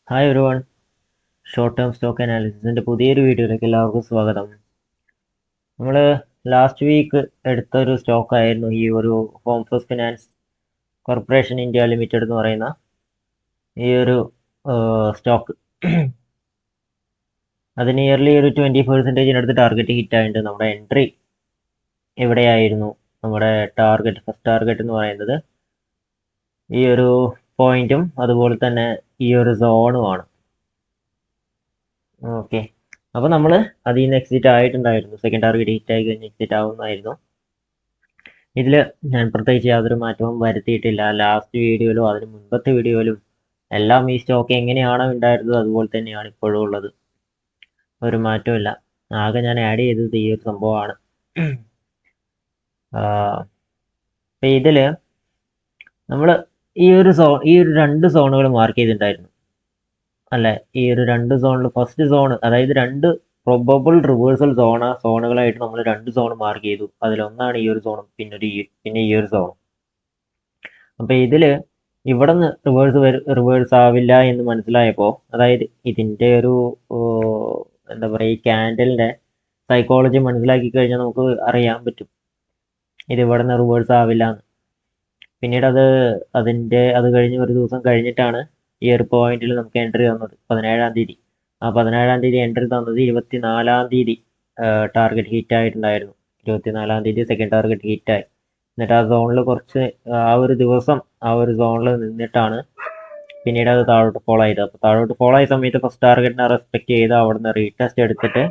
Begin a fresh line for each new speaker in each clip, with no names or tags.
Hi ഒരു one short term stock അനാലിസിസിൻ്റെ പുതിയൊരു വീഡിയോയിലേക്ക് എല്ലാവർക്കും സ്വാഗതം. നമ്മൾ ലാസ്റ്റ് വീക്ക് എടുത്തൊരു സ്റ്റോക്കായിരുന്നു ഈ ഒരു home first finance corporation India limited എന്ന് പറയുന്ന ഈ ഒരു സ്റ്റോക്ക്. അതിന് ഇയർലി ഒരു 20% ടാർഗറ്റ് ഹിറ്റ് ആയിട്ടുണ്ട്. നമ്മുടെ എൻട്രി എവിടെയായിരുന്നു? നമ്മുടെ ഫസ്റ്റ് ടാർഗറ്റ് എന്ന് പറയുന്നത് ഈ ഒരു പോയിന്റും അതുപോലെ തന്നെ ഈ ഒരു സോണുമാണ്. ഓക്കെ, അപ്പോൾ നമ്മൾ അതിൽ നിന്ന് എക്സിറ്റ് ആയിട്ടുണ്ടായിരുന്നു. സെക്കൻഡ് ടാർഗറ്റ് ഹിറ്റ് ആയി കഴിഞ്ഞ് എക്സിറ്റ് ആവുന്നതായിരുന്നു. ഇതിൽ ഞാൻ പ്രത്യേകിച്ച് യാതൊരു മാറ്റവും വരുത്തിയിട്ടില്ല. ലാസ്റ്റ് വീഡിയോയിലും അതിന് മുൻപത്തെ വീഡിയോയിലും എല്ലാം ഈ സ്റ്റോക്ക് എങ്ങനെയാണോ ഉണ്ടായിരുന്നത് അതുപോലെ തന്നെയാണ് ഇപ്പോഴും ഉള്ളത്. ഒരു മാറ്റമില്ല. ആകെ ഞാൻ ആഡ് ചെയ്തത് ഈ ഒരു സംഭവമാണ്. അപ്പം ഇതിൽ നമ്മൾ ഈ ഒരു രണ്ട് സോണുകൾ മാർക്ക് ചെയ്തിട്ടുണ്ടായിരുന്നു അല്ലേ? ഈ ഒരു രണ്ട് സോണിൽ ഫസ്റ്റ് സോൺ, അതായത് രണ്ട് പ്രൊബബിൾ റിവേഴ്സൽ സോണുകളായിട്ട് നമ്മൾ രണ്ട് സോൺ മാർക്ക് ചെയ്തു. അതിലൊന്നാണ് ഈ ഒരു സോണും പിന്നെ ഈ ഒരു സോണും. അപ്പം ഇതിൽ ഇവിടെ നിന്ന് റിവേഴ്സ് ആവില്ല എന്ന് മനസ്സിലായപ്പോൾ, അതായത് ഇതിൻ്റെ ഒരു എന്താ പറയുക, ഈ ക്യാൻഡലിൻ്റെ സൈക്കോളജി മനസ്സിലാക്കി കഴിഞ്ഞാൽ നമുക്ക് അറിയാൻ പറ്റും ഇത് ഇവിടെ നിന്ന് റിവേഴ്സ് ആവില്ല എന്ന്. പിന്നീട് അത് കഴിഞ്ഞ് ഒരു ദിവസം കഴിഞ്ഞിട്ടാണ് ഈ ഒരു പോയിന്റിൽ നമുക്ക് എൻട്രി തന്നത് 17-ാം തീയതി. ആ 17-ാം തീയതി എൻട്രി തന്നത് 24-ാം തീയതി ടാർഗറ്റ് ഹിറ്റ് ആയിട്ടുണ്ടായിരുന്നു. 24-ാം തീയതി സെക്കൻഡ് ടാർഗറ്റ് ഹിറ്റായി. എന്നിട്ട് ആ സോണിൽ ആ ഒരു ദിവസം ആ ഒരു സോണിൽ നിന്നിട്ടാണ് പിന്നീട് അത് താഴോട്ട് ഫോളോ ചെയ്തത്. അപ്പോൾ താഴോട്ട് ഫോളോ ആയ സമയത്ത് ഫസ്റ്റ് ടാർഗറ്റിനെ റെസ്പെക്ട് ചെയ്ത് അവിടെ നിന്ന് റീടെസ്റ്റ് എടുത്തിട്ട്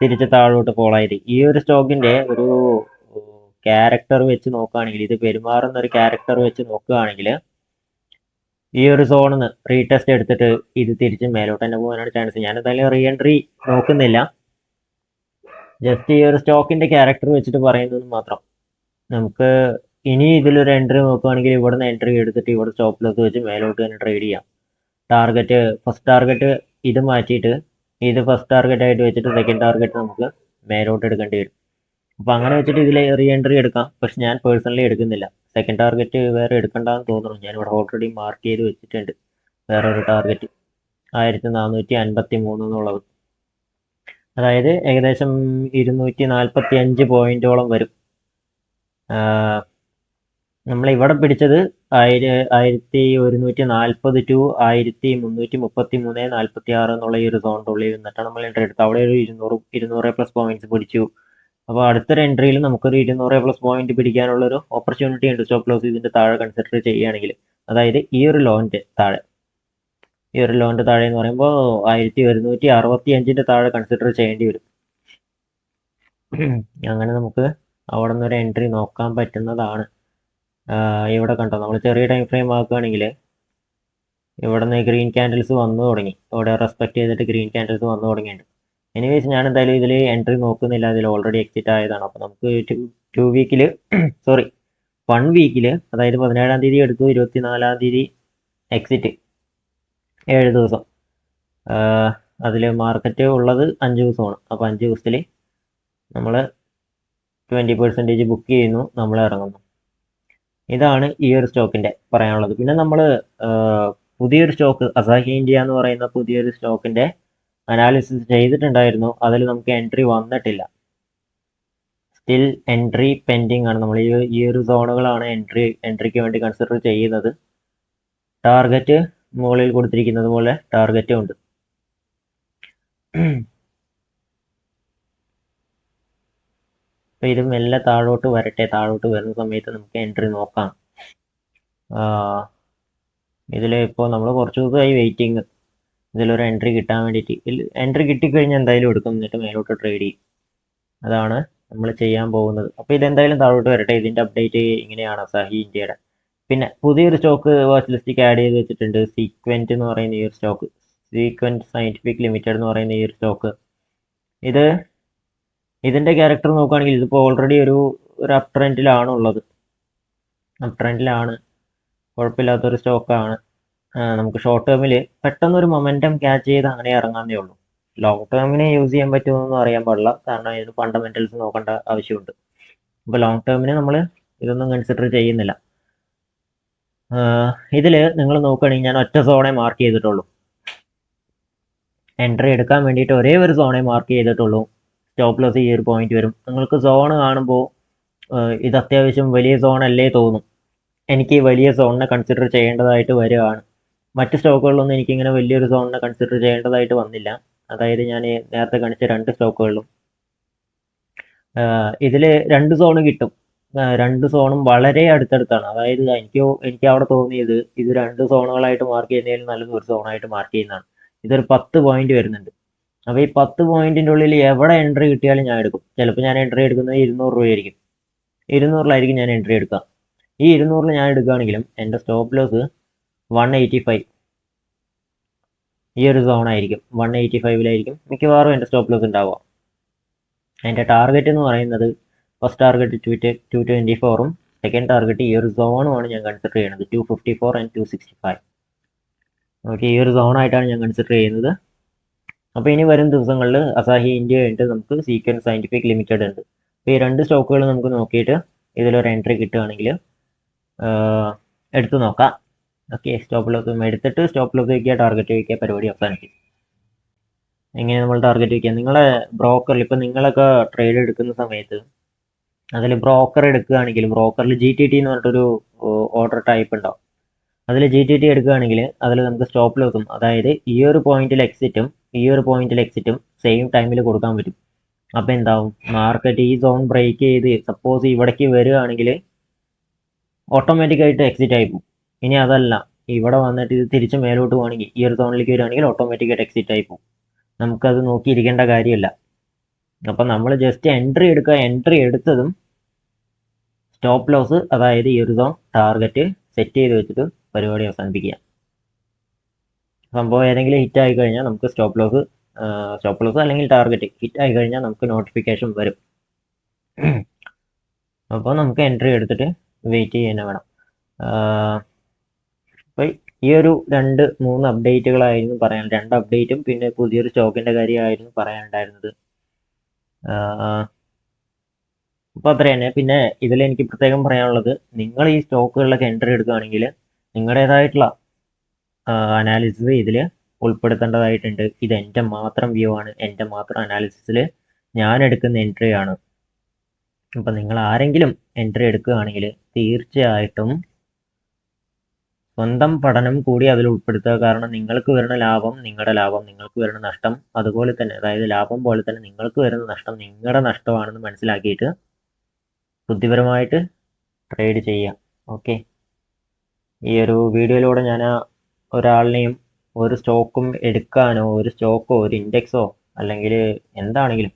തിരിച്ച് താഴോട്ട് ഫോളോ ചെയ്ത് ഈ ഒരു സ്റ്റോക്കിൻ്റെ ഒരു ക്യാരക്ടർ വെച്ച് നോക്കുകയാണെങ്കിൽ, ഇത് പെരുമാറുന്ന ഒരു ക്യാരക്ടർ വെച്ച് നോക്കുകയാണെങ്കിൽ, ഈ ഒരു സോണിൽ നിന്ന് റീടെസ്റ്റ് എടുത്തിട്ട് ഇത് തിരിച്ച് മേലോട്ട് തന്നെ പോകാനാണ് ചാൻസ്. ഞാൻ എന്തായാലും റീ എൻട്രി നോക്കുന്നില്ല, ജസ്റ്റ് ഈ ഒരു സ്റ്റോക്കിൻ്റെ ക്യാരക്ടർ വെച്ചിട്ട് പറയുന്നത് മാത്രം. നമുക്ക് ഇനി ഇതിലൊരു എൻട്രി നോക്കുകയാണെങ്കിൽ ഇവിടുന്ന് എൻട്രി എടുത്തിട്ട് ഇവിടെ സ്റ്റോപ്പ് ലോസ് വെച്ച് മേലോട്ട് തന്നെ ട്രേഡ് ചെയ്യാം. ഫസ്റ്റ് ടാർഗറ്റ് ഇത് മാറ്റിയിട്ട് ഇത് ഫസ്റ്റ് ടാർഗറ്റ് ആയിട്ട് വെച്ചിട്ട് സെക്കൻഡ് ടാർഗറ്റ് നമുക്ക് മേലോട്ട് എടുക്കേണ്ടി വരും. അപ്പോൾ അങ്ങനെ വെച്ചിട്ട് ഇതിൽ റീ എൻട്രി എടുക്കാം. പക്ഷെ ഞാൻ പേഴ്സണലി എടുക്കുന്നില്ല. സെക്കൻഡ് ടാർഗറ്റ് വേറെ എടുക്കണ്ടെന്ന് തോന്നുന്നു. ഞാനിവിടെ ഓൾറെഡി മാർക്ക് ചെയ്ത് വെച്ചിട്ടുണ്ട് വേറൊരു ടാർഗറ്റ് 1453 എന്നുള്ളത്. അതായത് ഏകദേശം 245 പോയിന്റോളം വരും. നമ്മളിവിടെ പിടിച്ചത് 1140 ടു 1333-46 എന്നുള്ള ഈ ഒരു സോണിൻ്റെ ഉള്ളിൽ നിന്നിട്ടാണ് നമ്മൾ എൻട്രി എടുത്തത്. അവിടെ ഒരു 200 പ്ലസ് പോയിന്റ്സ് പിടിച്ചു. അപ്പോൾ അടുത്തൊരു എൻട്രിയിൽ നമുക്കൊരു 200 പ്ലസ് പോയിന്റ് പിടിക്കാനുള്ളൊരു ഓപ്പർച്യൂണിറ്റി ഉണ്ട് സ്റ്റോപ്പ് ലോസ് ഇതിൻ്റെ താഴെ കൺസിഡർ ചെയ്യുകയാണെങ്കിൽ. അതായത് ഈ ഒരു ലോണിൻ്റെ താഴെ എന്ന് പറയുമ്പോൾ 1165 താഴെ കൺസിഡർ ചെയ്യേണ്ടി വരും. അങ്ങനെ നമുക്ക് അവിടെ നിന്നൊരു എൻട്രി നോക്കാൻ പറ്റുന്നതാണ്. ഇവിടെ കണ്ടോ, നമ്മൾ ചെറിയ ടൈം ഫ്രെയിം ആക്കുകയാണെങ്കിൽ ഇവിടെ നിന്ന് ഗ്രീൻ ക്യാൻഡിൽസ് വന്നു തുടങ്ങി. ഇവിടെ റെസ്പെക്ട് ചെയ്തിട്ട് ഗ്രീൻ ക്യാൻഡിൽസ് വന്നു തുടങ്ങിയിട്ടുണ്ട്. എനിവേസ് ഞാൻ എന്തായാലും ഇതിൽ എൻട്രി നോക്കുന്നില്ല, അതിൽ ഓൾറെഡി എക്സിറ്റ് ആയതാണ്. അപ്പോൾ നമുക്ക് 1 വീക്കിൽ, അതായത് 17-ാം തീയതി എടുത്തു, 24-ാം തീയതി എക്സിറ്റ്, 7 ദിവസം. അതിൽ മാർക്കറ്റ് ഉള്ളത് 5 ദിവസമാണ്. അപ്പോൾ 5 ദിവസത്തിൽ നമ്മൾ 20% ബുക്ക് ചെയ്യുന്നു, നമ്മൾ ഇറങ്ങുന്നു. ഇതാണ് ഈ ഒരു സ്റ്റോക്കിൻ്റെ പറയാനുള്ളത്. പിന്നെ നമ്മൾ പുതിയൊരു സ്റ്റോക്ക്, അസാഹി ഇന്ത്യ എന്ന് പറയുന്ന പുതിയൊരു സ്റ്റോക്കിൻ്റെ അനാലിസിസ് ചെയ്തിട്ടുണ്ടായിരുന്നു. അതിൽ നമുക്ക് എൻട്രി വന്നിട്ടില്ല. സ്റ്റിൽ എൻട്രി പെൻഡിങ് ആണ്. നമ്മൾ ഈ ഒരു സോണുകളാണ് എൻട്രിക്ക് വേണ്ടി കൺസിഡർ ചെയ്യുന്നത്. ടാർഗറ്റ് മുകളിൽ കൊടുത്തിരിക്കുന്നത് പോലെ ടാർഗറ്റും ഉണ്ട്. അപ്പോൾ ഇത് മെല്ലെ താഴോട്ട് വരട്ടെ. താഴോട്ട് വരുന്ന സമയത്ത് നമുക്ക് എൻട്രി നോക്കാം. ഇതിൽ ഇപ്പോൾ നമ്മൾ കുറച്ച് ദിവസമായി വെയിറ്റിംഗ്, ഇതിലൊരു എൻട്രി കിട്ടാൻ വേണ്ടിയിട്ട്. എൻട്രി കിട്ടിക്കഴിഞ്ഞാൽ എന്തായാലും എടുക്കും, എന്നിട്ട് മേലോട്ട് ട്രേഡ് ചെയ്യും. അതാണ് നമ്മൾ ചെയ്യാൻ പോകുന്നത്. അപ്പോൾ ഇതെന്തായാലും താഴോട്ട് വരട്ടെ. ഇതിൻ്റെ അപ്ഡേറ്റ് ഇങ്ങനെയാണ് അസാഹി ഇന്ത്യയുടെ. പിന്നെ പുതിയൊരു സ്റ്റോക്ക് വാച്ച് ലിസ്റ്റിലേക്ക് ആഡ് ചെയ്ത് വെച്ചിട്ടുണ്ട്, സീക്വൻറ്റ് എന്ന് പറയുന്ന ഈ ഒരു സ്റ്റോക്ക്. സീക്വൻറ്റ് സയൻറ്റിഫിക് ലിമിറ്റഡ് എന്ന് പറയുന്ന ഈ ഒരു സ്റ്റോക്ക്. ഇതിൻ്റെ ക്യാരക്ടർ നോക്കുകയാണെങ്കിൽ ഇതിപ്പോൾ ഓൾറെഡി ഒരു അപ് ട്രെൻഡിലാണ് ഉള്ളത്. കുഴപ്പമില്ലാത്തൊരു സ്റ്റോക്കാണ്. നമുക്ക് ഷോർട്ട് ടേമിൽ പെട്ടെന്നൊരു മൊമെൻറ്റം ക്യാച്ച് ചെയ്ത് അങ്ങനെ ഇറങ്ങാന്നേ ഉള്ളൂ. ലോങ് ടേമിന് യൂസ് ചെയ്യാൻ പറ്റുമെന്നൊന്നും അറിയാൻ പാടില്ല, കാരണം ഇതിന് ഫണ്ടമെൻറ്റൽസ് നോക്കേണ്ട ആവശ്യമുണ്ട്. അപ്പോൾ ലോങ് ടേമിന് നമ്മൾ ഇതൊന്നും കൺസിഡർ ചെയ്യുന്നില്ല. ഇതിൽ നിങ്ങൾ നോക്കുകയാണെങ്കിൽ ഞാൻ ഒറ്റ സോണേ മാർക്ക് ചെയ്തിട്ടുള്ളൂ. എൻട്രി എടുക്കാൻ വേണ്ടിയിട്ട് ഒരേ ഒരു സോണേ മാർക്ക് ചെയ്തിട്ടുള്ളൂ. സ്റ്റോപ്പ് ലോസ് ഈ ഒരു പോയിന്റ് വരും. നിങ്ങൾക്ക് സോൺ കാണുമ്പോൾ ഇത് അത്യാവശ്യം വലിയ സോൺ അല്ലേ തോന്നും. എനിക്ക് വലിയ സോണിനെ കൺസിഡർ ചെയ്യേണ്ടതായിട്ട് വരികയാണ്. മറ്റ് സ്റ്റോക്കുകളിലൊന്നും എനിക്കിങ്ങനെ വലിയൊരു സോണിനെ കൺസിഡർ ചെയ്യേണ്ടതായിട്ട് വന്നില്ല. അതായത് ഞാൻ നേരത്തെ കാണിച്ച 2 സ്റ്റോക്കുകളിലും ഇതിൽ 2 സോണ് കിട്ടും. 2 സോണും വളരെ അടുത്തടുത്താണ്. അതായത് എനിക്ക് അവിടെ തോന്നിയത് ഇത് 2 സോണുകളായിട്ട് മാർക്ക് ചെയ്യുന്നതിൽ നല്ലത് ഒരു സോണായിട്ട് മാർക്ക് ചെയ്യുന്നതാണ്. ഇതൊരു 10 പോയിന്റ് വരുന്നുണ്ട്. അപ്പോൾ ഈ 10 പോയിന്റിൻ്റെ ഉള്ളിൽ എവിടെ എൻട്രി കിട്ടിയാലും ഞാൻ എടുക്കും. ചിലപ്പോൾ ഞാൻ എൻട്രി എടുക്കുന്നത് 200 രൂപയായിരിക്കും. 200-ലായിരിക്കും ഞാൻ എൻട്രി എടുക്കുക. ഈ 200-ൽ ഞാൻ എടുക്കുകയാണെങ്കിലും എൻ്റെ സ്റ്റോപ്പ് ലോസ് 185 ഈ ഒരു സോണായിരിക്കും. 185-ലായിരിക്കും മിക്കവാറും എൻ്റെ സ്റ്റോപ്പ് ലോസ് ഉണ്ടാവുക. എൻ്റെ ടാർഗറ്റ് എന്ന് പറയുന്നത് ഫസ്റ്റ് ടാർഗറ്റ് 224-ഉം സെക്കൻഡ് ടാർഗറ്റ് ഈ ഒരു സോണുമാണ് ഞാൻ കൺസിഡർ ചെയ്യുന്നത് 254 ആൻഡ് 265. ഓക്കെ, ഈ ഒരു സോണായിട്ടാണ് ഞാൻ കൺസിഡർ ചെയ്യുന്നത്. അപ്പോൾ ഇനി വരും ദിവസങ്ങളിൽ അസാഹി ഇന്ത്യ ഉണ്ട്, നമുക്ക് സീക്വൻസ് സയൻറ്റിഫിക് ലിമിറ്റഡ് ഉണ്ട്. അപ്പോൾ ഈ 2 സ്റ്റോക്കുകൾ നമുക്ക് നോക്കിയിട്ട് ഇതിലൊരു എൻട്രി കിട്ടുകയാണെങ്കിൽ എടുത്തു നോക്കാം. ഓക്കെ, സ്റ്റോപ്പ് ലോസ് എടുത്തിട്ട് സ്റ്റോപ്പ് ലോസ് വയ്ക്കുക, ടാർഗറ്റ് വയ്ക്കുക, പരിപാടി അവസാനിക്കും. എങ്ങനെ നമ്മൾ ടാർഗറ്റ് വയ്ക്കുക? നിങ്ങളെ ബ്രോക്കറിൽ ഇപ്പോൾ നിങ്ങളൊക്കെ ട്രേഡ് എടുക്കുന്ന സമയത്ത് അതിൽ ബ്രോക്കർ എടുക്കുകയാണെങ്കിൽ ബ്രോക്കറിൽ GTT എന്ന് പറഞ്ഞിട്ടൊരു ഓർഡർ ടൈപ്പ് ഉണ്ടാവും. അതിൽ GTT എടുക്കുകയാണെങ്കിൽ അതിൽ നമുക്ക് സ്റ്റോപ്പ് ലോസും, അതായത് ഈ ഒരു പോയിന്റിൽ എക്സിറ്റും ഈ ഒരു പോയിന്റിൽ എക്സിറ്റും സെയിം ടൈമിൽ കൊടുക്കാൻ പറ്റും. അപ്പോൾ എന്താവും, മാർക്കറ്റ് ഈ സോൺ ബ്രേക്ക് ചെയ്ത് സപ്പോസ് ഇവിടേക്ക് വരികയാണെങ്കിൽ ഓട്ടോമാറ്റിക്കായിട്ട് എക്സിറ്റ് ആയി പോകും. ഇനി അതല്ല, ഇവിടെ വന്നിട്ട് ഇത് തിരിച്ച് മേലോട്ട് പോകണമെങ്കിൽ ഈ ഒരു സോണിലേക്ക് വരികയാണെങ്കിൽ ഓട്ടോമാറ്റിക്കായിട്ട് എക്സിറ്റ് ആയി പോകും. നമുക്കത് നോക്കിയിരിക്കേണ്ട കാര്യമില്ല. അപ്പം നമ്മൾ ജസ്റ്റ് എൻട്രി എടുക്കുക, എൻട്രി എടുത്തതും സ്റ്റോപ്പ് ലോസ്, അതായത് ഈ ഒരു സോൺ ടാർഗറ്റ് സെറ്റ് ചെയ്ത് വെച്ചിട്ട് പരിപാടി അവസാനിപ്പിക്കുക. സംഭവം ഏതെങ്കിലും ഹിറ്റ് ആയി കഴിഞ്ഞാൽ നമുക്ക് സ്റ്റോപ്പ് ലോസ് അല്ലെങ്കിൽ ടാർഗറ്റ് ഹിറ്റ് ആയി കഴിഞ്ഞാൽ നമുക്ക് നോട്ടിഫിക്കേഷൻ വരും. അപ്പോൾ നമുക്ക് എൻട്രി എടുത്തിട്ട് വെയിറ്റ് ചെയ്യാൻ വേണം. അപ്പോൾ ഈ ഒരു 2-3 അപ്ഡേറ്റുകളായിരുന്നു പറയാൻ, 2 അപ്ഡേറ്റും പിന്നെ പുതിയൊരു സ്റ്റോക്കിൻ്റെ കാര്യമായിരുന്നു പറയാനുണ്ടായിരുന്നത്. അപ്പോൾ അത്ര തന്നെ. പിന്നെ ഇതിലെനിക്ക് പ്രത്യേകം പറയാനുള്ളത്, നിങ്ങൾ ഈ സ്റ്റോക്കുകളിലൊക്കെ എൻട്രി എടുക്കുകയാണെങ്കിൽ നിങ്ങളുടേതായിട്ടുള്ള അനാലിസിസ് ഇതിൽ ഉൾപ്പെടുത്തേണ്ടതായിട്ടുണ്ട്. ഇത് എൻ്റെ മാത്രം വ്യൂ ആണ്, എൻ്റെ മാത്രം അനാലിസിസിൽ ഞാൻ എടുക്കുന്ന എൻട്രി ആണ്. അപ്പം നിങ്ങൾ ആരെങ്കിലും എൻട്രി എടുക്കുകയാണെങ്കിൽ തീർച്ചയായിട്ടും സ്വന്തം പഠനം കൂടി അതിൽ ഉൾപ്പെടുത്തുക. കാരണം നിങ്ങൾക്ക് വരുന്ന ലാഭം നിങ്ങളുടെ ലാഭം, നിങ്ങൾക്ക് വരുന്ന നഷ്ടം അതുപോലെ തന്നെ, അതായത് ലാഭം പോലെ തന്നെ നിങ്ങൾക്ക് വരുന്ന നഷ്ടം നിങ്ങളുടെ നഷ്ടമാണെന്ന് മനസ്സിലാക്കിയിട്ട് ബുദ്ധിപരമായിട്ട് ട്രേഡ് ചെയ്യുക. ഓക്കെ, ഈ ഒരു വീഡിയോയിലൂടെ ഞാൻ ഒരാളിനെയും ഒരു സ്റ്റോക്കും എടുക്കാനോ ഒരു സ്റ്റോക്കോ ഒരു ഇൻഡെക്സോ അല്ലെങ്കിൽ എന്താണെങ്കിലും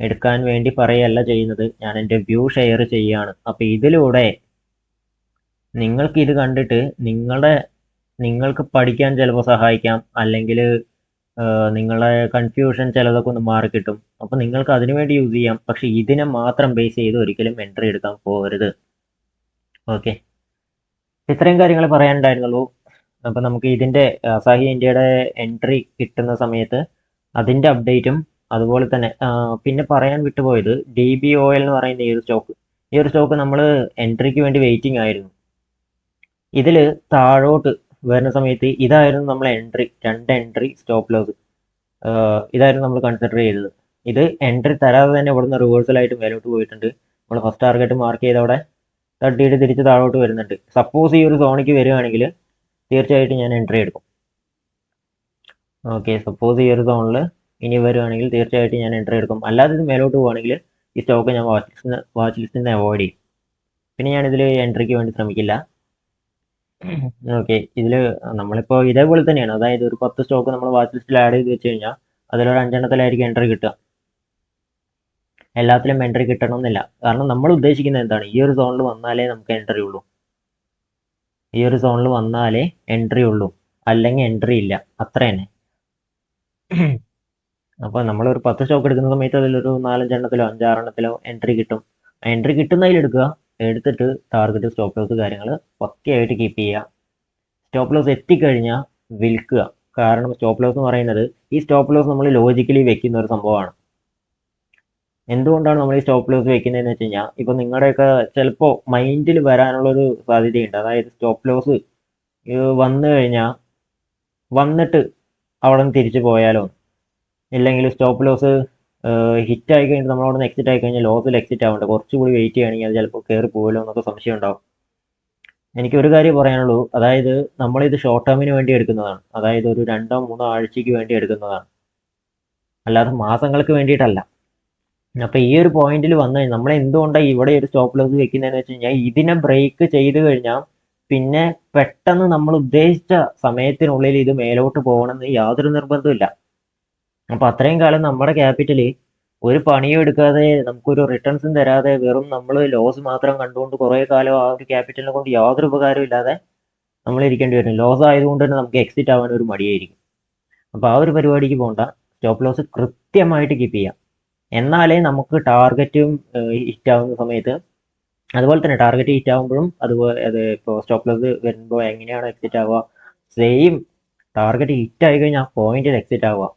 എടുക്കാൻ വേണ്ടി പറയുകയല്ല ചെയ്യുന്നത്. ഞാൻ എൻ്റെ വ്യൂ ഷെയർ ചെയ്യുകയാണ്. അപ്പോൾ ഇതിലൂടെ നിങ്ങൾക്ക് ഇത് കണ്ടിട്ട് നിങ്ങൾക്ക് പഠിക്കാൻ ചിലപ്പോൾ സഹായിക്കാം, അല്ലെങ്കിൽ നിങ്ങളുടെ കൺഫ്യൂഷൻ ചിലതൊക്കെ ഒന്ന് മാറിക്കിട്ടും. അപ്പോൾ നിങ്ങൾക്ക് അതിനു വേണ്ടി യൂസ് ചെയ്യാം. പക്ഷേ ഇതിനെ മാത്രം ബേസ് ചെയ്ത് ഒരിക്കലും എൻട്രി എടുക്കാൻ പോകരുത്. ഓക്കെ, ഇത്രയും കാര്യങ്ങൾ പറയാനുണ്ടായിരുന്നുള്ളൂ. അപ്പോൾ നമുക്ക് ഇതിൻ്റെ അസാഹി ഇന്ത്യയുടെ എൻട്രി കിട്ടുന്ന സമയത്ത് അതിൻ്റെ അപ്ഡേറ്റും അതുപോലെ തന്നെ പിന്നെ പറയാൻ വിട്ടുപോയത് DBOL എന്ന് പറയുന്ന ഈ ഒരു സ്റ്റോക്ക് നമ്മൾ എൻട്രിക്ക് വേണ്ടി വെയിറ്റിംഗ് ആയിരുന്നു. ഇതിൽ താഴോട്ട് വരുന്ന സമയത്ത് ഇതായിരുന്നു നമ്മൾ എൻട്രി, 2 എൻട്രി സ്റ്റോപ്പ് ലോസ് ഇതായിരുന്നു നമ്മൾ കൺസിഡർ ചെയ്തത്. ഇത് എൻട്രി തരാതെ തന്നെ ഇവിടുന്ന് റിവേഴ്സലായിട്ട് മേലോട്ട് പോയിട്ടുണ്ട്. നമ്മൾ ഫസ്റ്റ് ടാർഗറ്റ് മാർക്ക് ചെയ്തവിടെ തട്ടിയിട്ട് തിരിച്ച് താഴോട്ട് വരുന്നുണ്ട്. സപ്പോസ് ഈ ഒരു സോണിക്ക് വരികയാണെങ്കിൽ തീർച്ചയായിട്ടും ഞാൻ എൻട്രി എടുക്കും. ഓക്കെ, സപ്പോസ് ഈ ഒരു സോണിൽ ഇനി വരികയാണെങ്കിൽ തീർച്ചയായിട്ടും ഞാൻ എൻട്രി എടുക്കും. അല്ലാതെ ഇത് മേലോട്ട് പോവുകയാണെങ്കിൽ ഈ സ്റ്റോക്ക് ഞാൻ വാച്ച് ലിസ്റ്റിൽ നിന്ന് അവോയ്ഡ് ചെയ്യും. പിന്നെ ഞാനിതിൽ എൻട്രിക്ക് വേണ്ടി ശ്രമിക്കില്ല. ഓക്കെ, ഇതിൽ നമ്മളിപ്പോൾ ഇതേപോലെ തന്നെയാണ്. അതായത് ഒരു 10 സ്റ്റോക്ക് നമ്മൾ വാച്ച് ലിസ്റ്റിൽ ആഡ് ചെയ്ത് വെച്ച് കഴിഞ്ഞാൽ അതിലൊരു 5-എണ്ണത്തിലായിരിക്കും എൻട്രി കിട്ടുക. എല്ലാത്തിലും എൻട്രി കിട്ടണമെന്നില്ല. കാരണം നമ്മൾ ഉദ്ദേശിക്കുന്നത് എന്താണ്, ഈ ഒരു സോണിൽ വന്നാലേ നമുക്ക് എൻട്രി ഉള്ളൂ, ഈ ഒരു സോണിൽ വന്നാലേ എൻട്രി ഉള്ളൂ, അല്ലെങ്കിൽ എൻട്രി ഇല്ല, അത്ര തന്നെ. അപ്പോൾ നമ്മളൊരു 10 സ്റ്റോക്ക് എടുക്കുന്ന സമയത്ത് അതിലൊരു 4-5 എണ്ണത്തിലോ 5-6 എണ്ണത്തിലോ എൻട്രി കിട്ടും. എൻട്രി കിട്ടുന്നതിൽ എടുക്കുക, എടുത്തിട്ട് ടാർഗറ്റ് സ്റ്റോപ്പ് ലോസ് കാര്യങ്ങൾ പക്കയായിട്ട് കീപ്പ് ചെയ്യുക. സ്റ്റോപ്പ് ലോസ് എത്തിക്കഴിഞ്ഞാൽ വിൽക്കുക. കാരണം സ്റ്റോപ്പ് ലോസ് എന്ന് പറയുന്നത്, ഈ സ്റ്റോപ്പ് ലോസ് നമ്മൾ ലോജിക്കലി വെക്കുന്ന ഒരു സംഭവമാണ്. എന്തുകൊണ്ടാണ് നമ്മൾ ഈ സ്റ്റോപ്പ് ലോസ് വെക്കുന്നതെന്ന് വെച്ച് കഴിഞ്ഞാൽ, ഇപ്പോൾ നിങ്ങളുടെയൊക്കെ ചിലപ്പോൾ മൈൻഡിൽ വരാനുള്ളൊരു സാധ്യതയുണ്ട്. അതായത് സ്റ്റോപ്പ് ലോസ് വന്നു കഴിഞ്ഞാൽ വന്നിട്ട് അവിടെ നിന്ന് തിരിച്ചു പോയാലോ, ഇല്ലെങ്കിൽ സ്റ്റോപ്പ് ലോസ് ഹിറ്റ് ആയി കഴിഞ്ഞിട്ട് നമ്മളവിടെ നിന്ന് എക്സിറ്റ് ആയി കഴിഞ്ഞാൽ ലോസിൽ എക്സിറ്റ് ആവണ്ട, കുറച്ചുകൂടി വെയിറ്റ് ചെയ്യുകയാണെങ്കിൽ അത് ചിലപ്പോൾ കയറി പോകുമല്ലോ എന്നൊക്കെ സംശയം ഉണ്ടാവും. എനിക്കൊരു കാര്യം പറയാനുള്ളൂ, അതായത് നമ്മളിത് ഷോർട്ട് ടേമിന് വേണ്ടി എടുക്കുന്നതാണ്, അതായത് ഒരു 2-3 ആഴ്ചയ്ക്ക് വേണ്ടി എടുക്കുന്നതാണ്, അല്ലാതെ മാസങ്ങൾക്ക് വേണ്ടിയിട്ടല്ല. അപ്പോൾ ഈ ഒരു പോയിന്റിൽ വന്നു കഴിഞ്ഞാൽ നമ്മൾ എന്തുകൊണ്ടാണ് ഇവിടെ ഒരു സ്റ്റോപ്പ് ലോസ് വെക്കുന്നതെന്ന് വെച്ച് കഴിഞ്ഞാൽ ഇതിനെ ബ്രേക്ക് ചെയ്ത് കഴിഞ്ഞാൽ പിന്നെ പെട്ടെന്ന് നമ്മൾ ഉദ്ദേശിച്ച സമയത്തിനുള്ളിൽ ഇത് മേലോട്ട് പോകണമെന്ന് യാതൊരു നിർബന്ധമില്ല. അപ്പോൾ അത്രയും കാലം നമ്മുടെ ക്യാപിറ്റൽ ഒരു പണിയും എടുക്കാതെ നമുക്കൊരു റിട്ടേൺസും തരാതെ വെറും നമ്മൾ ലോസ് മാത്രം കണ്ടുകൊണ്ട് കുറേ കാലം ആ ഒരു ക്യാപിറ്റലിനെ കൊണ്ട് യാതൊരു ഉപകാരവും ഇല്ലാതെ നമ്മൾ ഇരിക്കേണ്ടി വരും. ലോസ് ആയതുകൊണ്ട് തന്നെ നമുക്ക് എക്സിറ്റ് ആവാൻ ഒരു മടിയായിരിക്കും. അപ്പോൾ ആ ഒരു പരിപാടിക്ക് പോകണ്ട, സ്റ്റോപ്പ് ലോസ് കൃത്യമായിട്ട് കീപ്പ് ചെയ്യാം. എന്നാലേ നമുക്ക് ടാർഗറ്റും ഹിറ്റ് ആവുന്ന സമയത്ത്, അതുപോലെ തന്നെ ടാർഗറ്റ് ഹിറ്റ് ആകുമ്പോഴും അതുപോലെ അത് ഇപ്പോൾ സ്റ്റോപ്പ് ലോസ് വരുമ്പോൾ എങ്ങനെയാണ് എക്സിറ്റ് ആവുക, സെയിം ടാർഗറ്റ് ഹിറ്റ് ആയി കഴിഞ്ഞാൽ ആ പോയിന്റിൽ എക്സിറ്റ് ആവുക.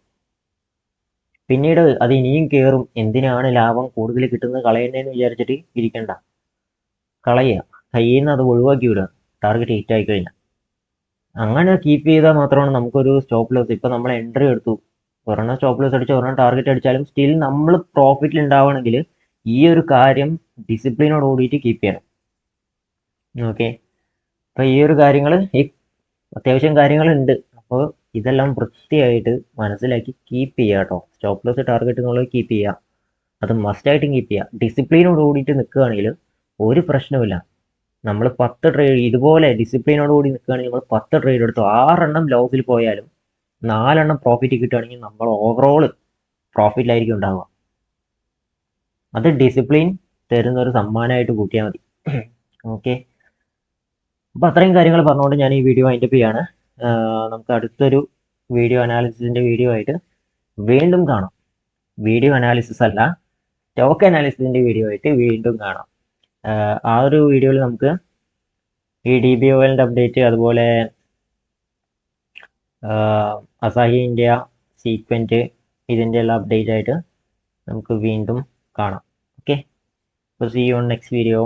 പിന്നീട് അത് ഇനിയും കയറും, എന്തിനാണ് ലാഭം കൂടുതൽ കിട്ടുന്നത് കളയുന്നതെന്ന് വിചാരിച്ചിട്ട് ഇരിക്കണ്ട, കളയുക, കയ്യിൽ നിന്ന് അത് ഒഴിവാക്കി വിടുക ടാർഗറ്റ് ഹിറ്റ് ആയി കഴിഞ്ഞാൽ. അങ്ങനെ കീപ്പ് ചെയ്താൽ മാത്രമാണ് നമുക്കൊരു സ്റ്റോപ്പ് ലോസ്, ഇപ്പം നമ്മൾ എൻട്രി എടുത്തു, ഒരെണ്ണം സ്റ്റോപ്പ് ലോസ് അടിച്ച് ഒരെണ്ണം ടാർഗറ്റ് അടിച്ചാലും സ്റ്റിൽ നമ്മൾ പ്രോഫിറ്റിൽ ഉണ്ടാവണമെങ്കിൽ ഈ ഒരു കാര്യം ഡിസിപ്ലിനോട് കൂടിയിട്ട് കീപ്പ് ചെയ്യണം. ഓക്കെ, അപ്പോൾ ഈ ഒരു കാര്യങ്ങൾ, ഈ അത്യാവശ്യം കാര്യങ്ങളുണ്ട്, അപ്പോൾ ഇതെല്ലാം വൃത്തിയായിട്ട് മനസ്സിലാക്കി കീപ്പ് ചെയ്യുക കേട്ടോ. സ്റ്റോപ്പ് ലോസ് ടാർഗറ്റ് എന്നുള്ളത് കീപ്പ് ചെയ്യുക, അത് മസ്റ്റായിട്ടും കീപ്പ് ചെയ്യുക. ഡിസിപ്ലിനോട് കൂടിയിട്ട് നിൽക്കുകയാണെങ്കിൽ ഒരു പ്രശ്നമില്ല. നമ്മൾ 10 ട്രേഡ് ഇതുപോലെ ഡിസിപ്ലിനോട് കൂടി നിൽക്കുകയാണെങ്കിൽ നമ്മൾ 10 ട്രേഡ് എടുത്തു 6 എണ്ണം ലോസിൽ പോയാലും 4 എണ്ണം പ്രോഫിറ്റ് കിട്ടുകയാണെങ്കിൽ നമ്മൾ ഓവറോൾ പ്രോഫിറ്റിലായിരിക്കും ഉണ്ടാവുക. അത് ഡിസിപ്ലിൻ തരുന്ന ഒരു സമ്മാനമായിട്ട് കൂട്ടിയാൽ മതി. ഓക്കെ, അപ്പോൾ അത്രയും കാര്യങ്ങൾ പറഞ്ഞുകൊണ്ട് ഞാൻ ഈ വീഡിയോ വൈൻഡപ്പ് ചെയ്യാണ്. നമുക്ക് അടുത്തൊരു വീഡിയോ അനാലിസിസിൻ്റെ വീഡിയോ ആയിട്ട് വീണ്ടും കാണാം. വീഡിയോ അനാലിസിസ് അല്ല, സ്റ്റോക്ക് അനാലിസിസിൻ്റെ വീഡിയോ ആയിട്ട് വീണ്ടും കാണാം. ആ ഒരു വീഡിയോയിൽ നമുക്ക് ഈ DBOLൻ്റെ അപ്ഡേറ്റ്, അതുപോലെ അസാഹി ഇന്ത്യ, സീക്വൻറ്റ്, ഇതിൻ്റെ എല്ലാം അപ്ഡേറ്റ് ആയിട്ട് നമുക്ക് വീണ്ടും കാണാം. ഓക്കെ, അപ്പോൾ see you on next video.